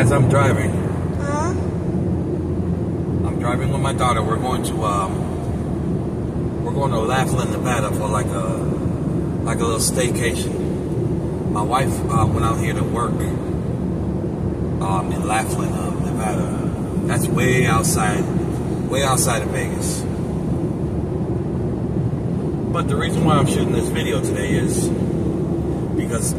as I'm driving. Huh? I'm driving with my daughter. We're going to Laughlin, Nevada for like a little staycation. My wife went out here to work in Laughlin, Nevada. That's way outside of Vegas. But the reason why I'm shooting this video today is because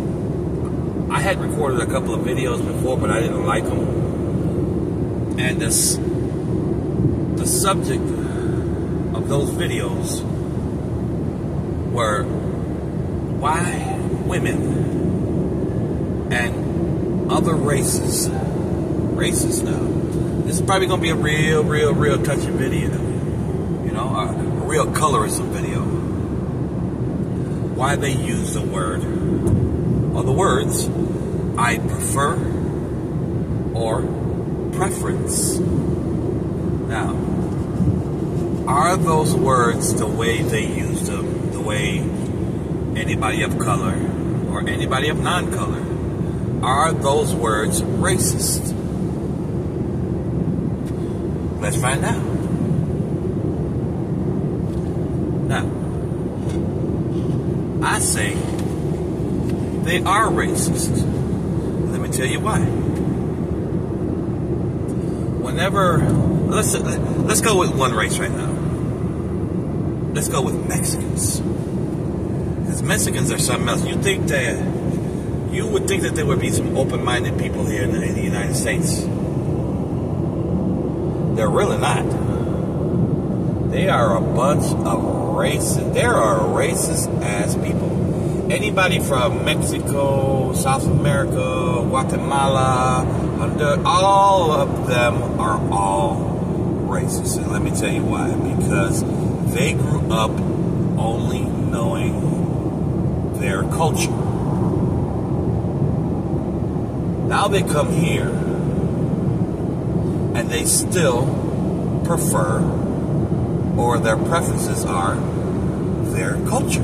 I had recorded a couple of videos before, but I didn't like them. And the subject of those videos were why women and other races now. This is probably going to be a real touching video. You know, a real colorism video. Why they use the word or the words I prefer or preference. Now, are those words the way they use them, the way anybody of color or anybody of non-color, are those words racist? Let's find out. Now, I say they are racist. Let me tell you why. Whenever, let's go with one race right now. Let's go with Mexicans. Because Mexicans are something else. You would think that there would be some open-minded people here in the United States. They're really not. They are a bunch of racist. There are racist ass people. Anybody from Mexico, South America, Guatemala, all of them are all racist. And let me tell you why. Because they grew up only knowing their culture. Now they come here and they still prefer, or their preferences are, their culture.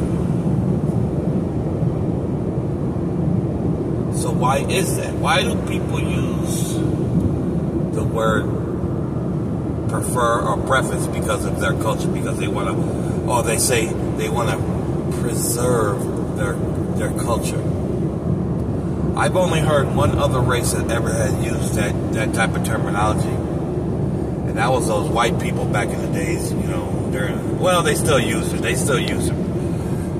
So why is that? Why do people use the word prefer or preference because of their culture? Because they want to, or they say they want to preserve their culture. I've only heard one other race that ever had used that type of terminology. And that was those white people back in the days, you know, they still use it. They still use it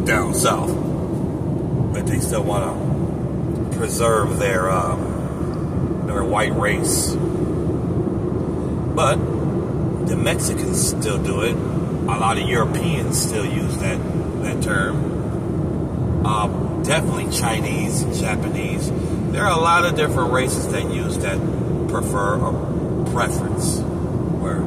down south. But they still want to preserve their white race. But the Mexicans still do it. A lot of Europeans still use that term. Definitely Chinese, Japanese. There are a lot of different races that use that prefer or preference word.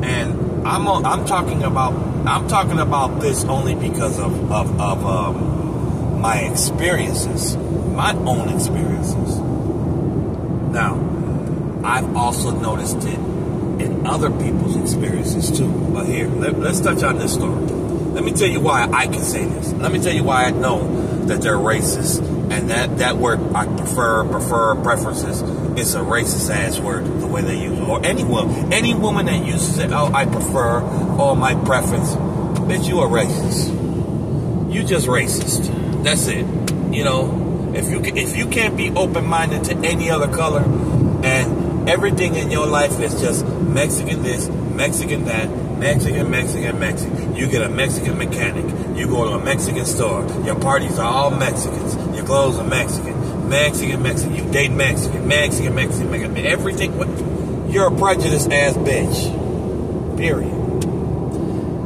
And I'm talking about this only because of my experiences, my own experiences. Now, I've also noticed it in other people's experiences too. But here, let's touch on this story. Let me tell you why I can say this. Let me tell you why I know that they're racist. And that word, I prefer, preferences, is a racist ass word, the way they use it. Or any woman that uses it, oh, I prefer, oh, my preference. Bitch, you are racist. You just racist. That's it. You know, if you can't be open-minded to any other color, and everything in your life is just Mexican this, Mexican that, Mexican. You get a Mexican mechanic. You go to a Mexican store. Your parties are all Mexicans. Your clothes are Mexican. Mexican. You date Mexican. Everything. You're a prejudiced ass bitch. Period.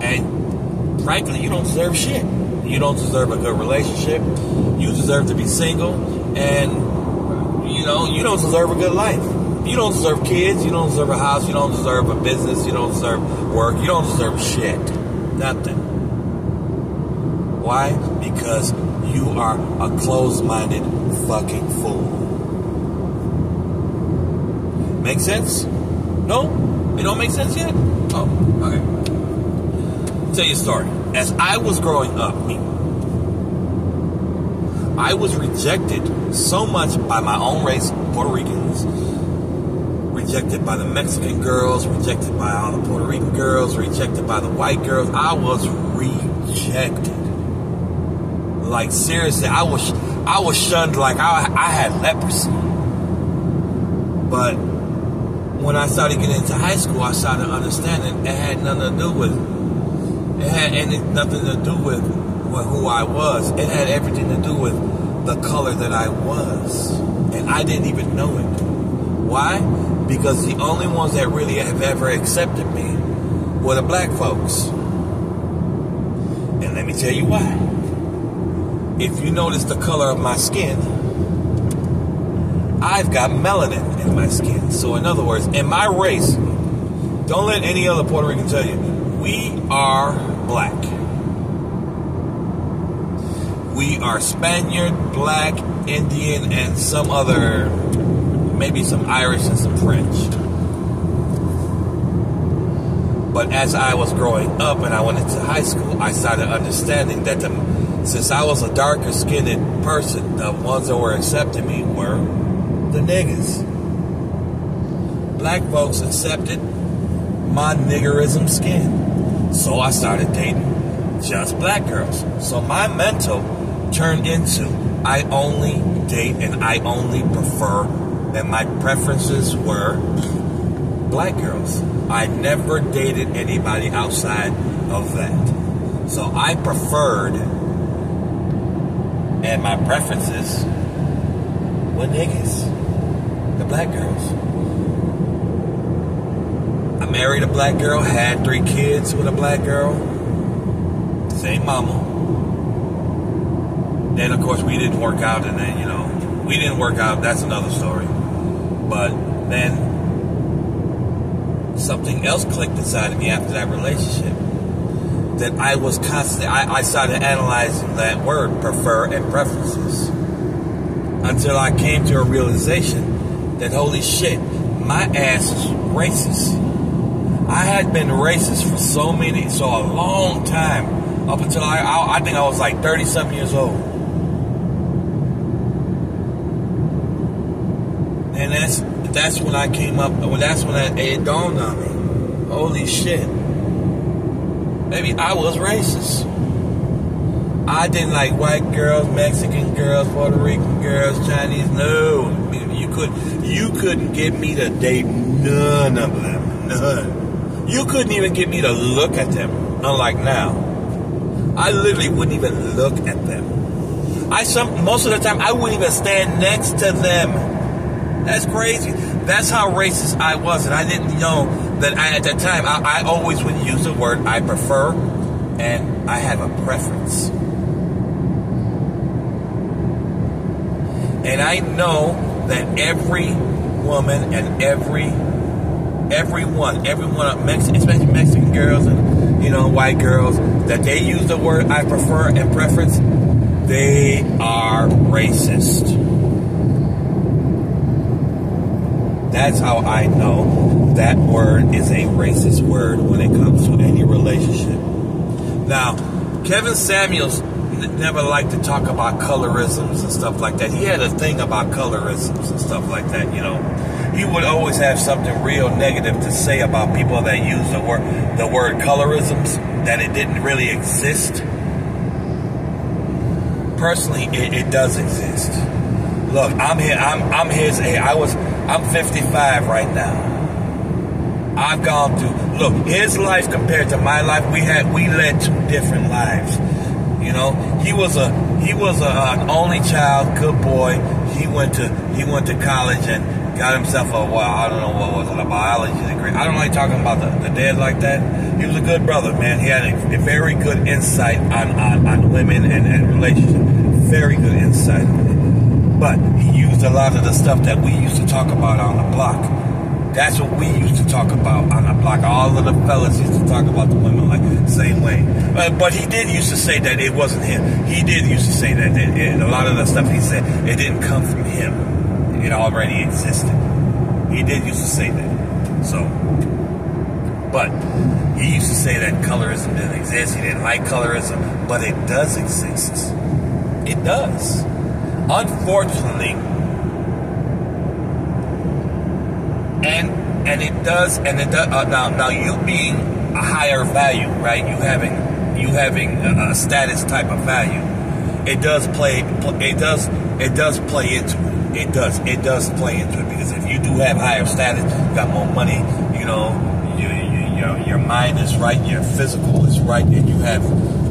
And frankly, you don't deserve shit. You don't deserve a good relationship. You deserve to be single. And, you know, you don't deserve a good life. You don't deserve kids. You don't deserve a house. You don't deserve a business. You don't deserve work. You don't deserve shit. Nothing. Why? Because you are a closed-minded fucking fool. Make sense? No? It don't make sense yet? Oh, okay. I'll tell you a story. As I was growing up, I was rejected so much by my own race, Puerto Ricans, rejected by the Mexican girls, rejected by all the Puerto Rican girls, rejected by the white girls. I was rejected. Like, seriously, I was shunned like I had leprosy. But when I started getting into high school, I started understanding it had nothing to do with who I was. It had everything to do with the color that I was. And I didn't even know it. Why? Because the only ones that really have ever accepted me were the black folks. And let me tell you why. If you notice the color of my skin, I've got melanin in my skin. So in other words, in my race, don't let any other Puerto Rican tell you, we are black. We are Spaniard, black, Indian, and some other, maybe some Irish and some French. But as I was growing up and I went into high school, I started understanding that since I was a darker skinned person, the ones that were accepting me were the niggas. Black folks accepted my niggerism skin. So I started dating just black girls. So my mental turned into I only date and I only prefer, and my preferences were black girls. I never dated anybody outside of that. So I preferred, and my preferences were niggas, the black girls. I married a black girl, had 3 kids with a black girl, same mama. Then, of course, we didn't work out, and then, we didn't work out. That's another story. But then something else clicked inside of me after that relationship. That I was constantly, I started analyzing that word, prefer and preferences. Until I came to a realization that, holy shit, my ass is racist. I had been racist for so a long time, up until I think I was like 30-something years old. And that's when I came up, that's when it dawned on me. Holy shit. Maybe I was racist. I didn't like white girls, Mexican girls, Puerto Rican girls, Chinese. No. You couldn't get me to date none of them. None. You couldn't even get me to look at them. Unlike now. I literally wouldn't even look at them. Most of the time, I wouldn't even stand next to them. That's crazy. That's how racist I was. And I didn't know that at that time, I always would use the word I prefer and I have a preference. And I know that every woman and everyone, especially Mexican girls and, white girls, that they use the word I prefer and preference, they are racist. That's how I know that word is a racist word when it comes to any relationship. Now, Kevin Samuels never liked to talk about colorisms and stuff like that. He had a thing about colorisms and stuff like that, He would always have something real negative to say about people that use the word colorisms, that it didn't really exist. Personally, it does exist. Look, I'm his age. I'm 55 right now. I've gone through, look, his life compared to my life, we led 2 different lives. He was an only child, good boy. He went to college and got himself a biology degree. I don't like talking about the dead like that. He was a good brother, man. He had a very good insight on women and relationships. Very good insight. But he used a lot of the stuff that we used to talk about on the block. That's what we used to talk about on the block. All of the fellas used to talk about the women like the same way. But he did used to say that it wasn't him. He did used to say that a lot of the stuff he said, it didn't come from him. It already existed. He did used to say that. But he used to say that colorism didn't exist. He didn't like colorism. But it does exist. It does. unfortunately, and it does now you being a higher value, right? You having a status type of value. It does play into it. It does play into it, because if you do have higher status, you got more money, your mind is right, your physical is right, and you have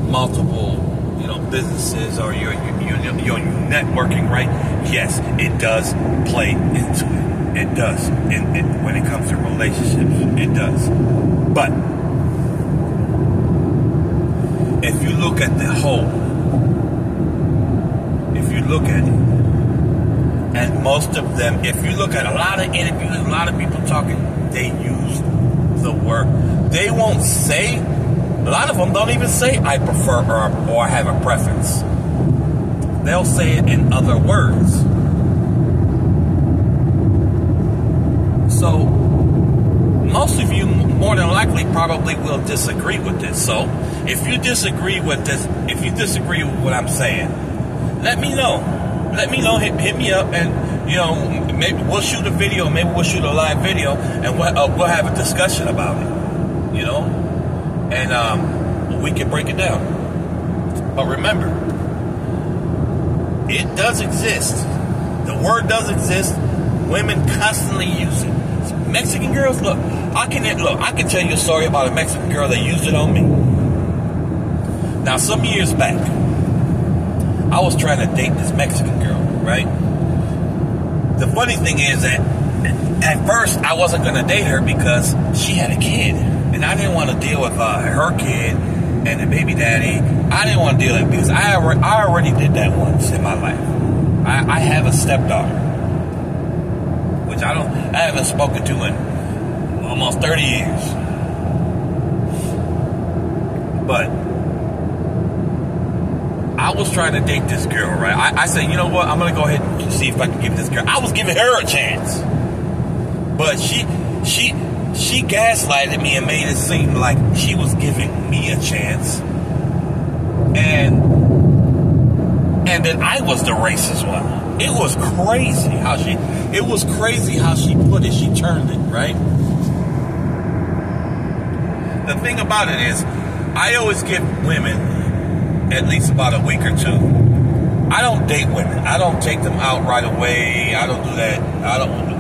multiple, businesses, or your networking right. Yes, it does play into it. It does. When it comes to relationships, it does. But if you look at the whole, if you look at it, and most of them, if you look at a lot of interviews, a lot of people talking, they use the word. They won't say, a lot of them don't even say I prefer or have a preference. They'll say it in other words. So most of you more than likely probably will disagree with this. So if you disagree with this, if you disagree with what I'm saying, let me know. Let me know. Hit me up, and maybe we'll shoot a video. Maybe we'll shoot a live video, and we'll have a discussion about it. And we can break it down. But remember, it does exist. The word does exist. Women constantly use it. Mexican girls, look, I can tell you a story about a Mexican girl that used it on me. Now, some years back, I was trying to date this Mexican girl, right? The funny thing is that at first I wasn't going to date her because she had a kid, and I didn't want to deal with her kid and the baby daddy. I didn't want to deal with it because I already did that once in my life. I have a stepdaughter, which I haven't spoken to in almost 30 years. But I was trying to date this girl, right? I said, you know what? I'm going to go ahead and see if I can give this girl. I was giving her a chance. But she gaslighted me and made it seem like she was giving me a chance. And then I was the racist one. It was crazy how she put it. She turned it, right? The thing about it is, I always give women at least about a week or two. I don't date women. I don't take them out right away. I don't do that.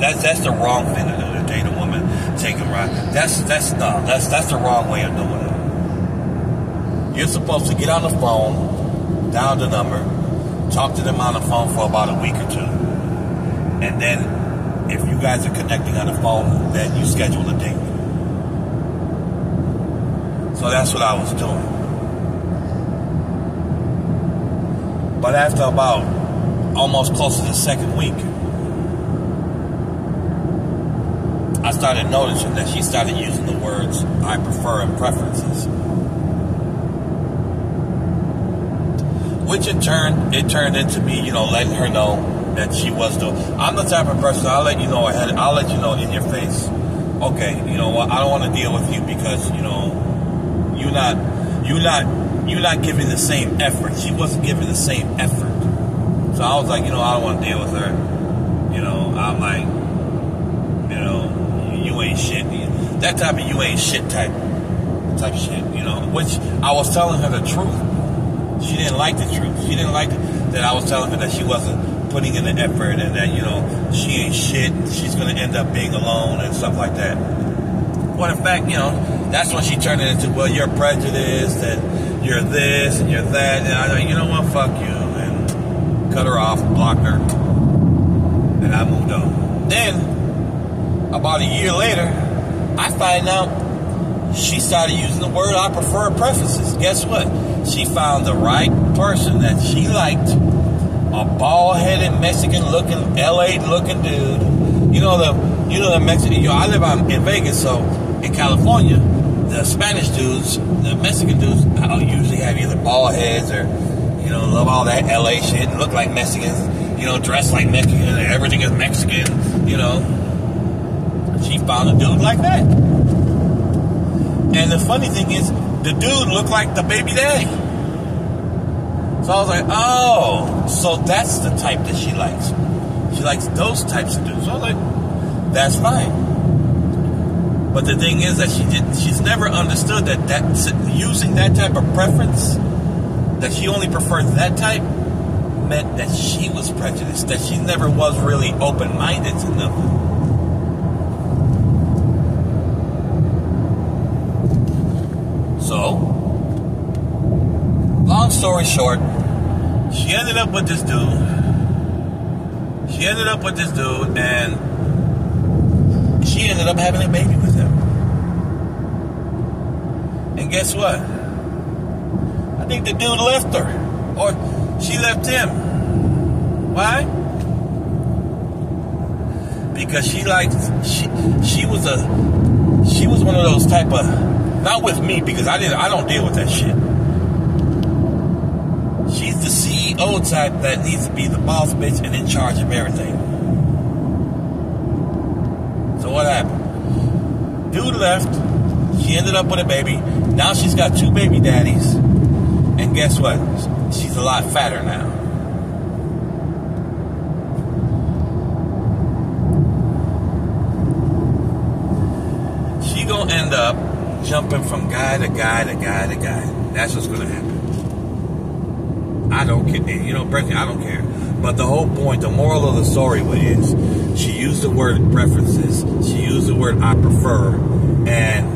That's the wrong thing to do, to date a woman, take them right. That's the wrong way of doing it. You're supposed to get on the phone, dial the number, talk to them on the phone for about a week or two, and then if you guys are connecting on the phone, then you schedule a date. So that's what I was doing. But after about almost close to the second week, I started noticing that she started using the words I prefer and preferences. Which in turn, it turned into me, letting her know that she was doing. I'm the type of person, I'll let you know ahead. I'll let you know in your face. Okay, you know what? I don't want to deal with you because you're not giving the same effort. She wasn't giving the same effort. So I was like, I don't want to deal with her. I'm like, you ain't shit. That type of you ain't shit type shit. Which I was telling her the truth. She didn't like the truth. She didn't like that I was telling her that she wasn't putting in the effort and that, she ain't shit. She's going to end up being alone and stuff like that. Well, in fact, that's when she turned it into, well, you're prejudiced and you're this and you're that. And I thought, you know what, fuck you. And cut her off, blocked her. And I moved on. Then, about a year later, I find out she started using the word I prefer preferences. Guess what? She found the right person that she liked. A bald-headed, Mexican-looking, LA-looking dude. The Mexican. I live in Vegas, so in California, the Spanish dudes, the Mexican dudes, usually have either bald heads or, love all that LA shit and look like Mexicans, dress like Mexican, and everything is Mexican, She found a dude like that. And the funny thing is, the dude looked like the baby daddy. So I was like, oh, so that's the type that she likes. She likes those types of dudes. So I was like, that's fine. But the thing is that she's never understood that using that type of preference, that she only preferred that type, meant that she was prejudiced, that she never was really open-minded to nothing. So, long story short, she ended up with this dude. And she ended up having a baby with him. And guess what? I think the dude left her. Or she left him. Why? Because she was one of those type of, not with me, because I don't deal with that shit. She's the CEO type that needs to be the boss bitch and in charge of everything. So what happened? Dude left. She ended up with a baby. Now she's got 2 baby daddies. And guess what? She's a lot fatter now. She gonna end up jumping from guy to guy to guy to guy. That's what's gonna happen. I don't care. You know, personally, I don't care. But the whole point, the moral of the story is, she used the word preferences. She used the word I prefer. And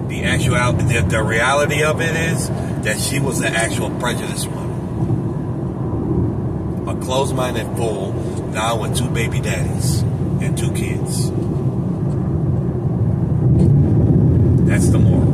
the reality of it is that she was the actual prejudiced one. A closed-minded fool, now with 2 baby daddies and 2 kids. That's the moral.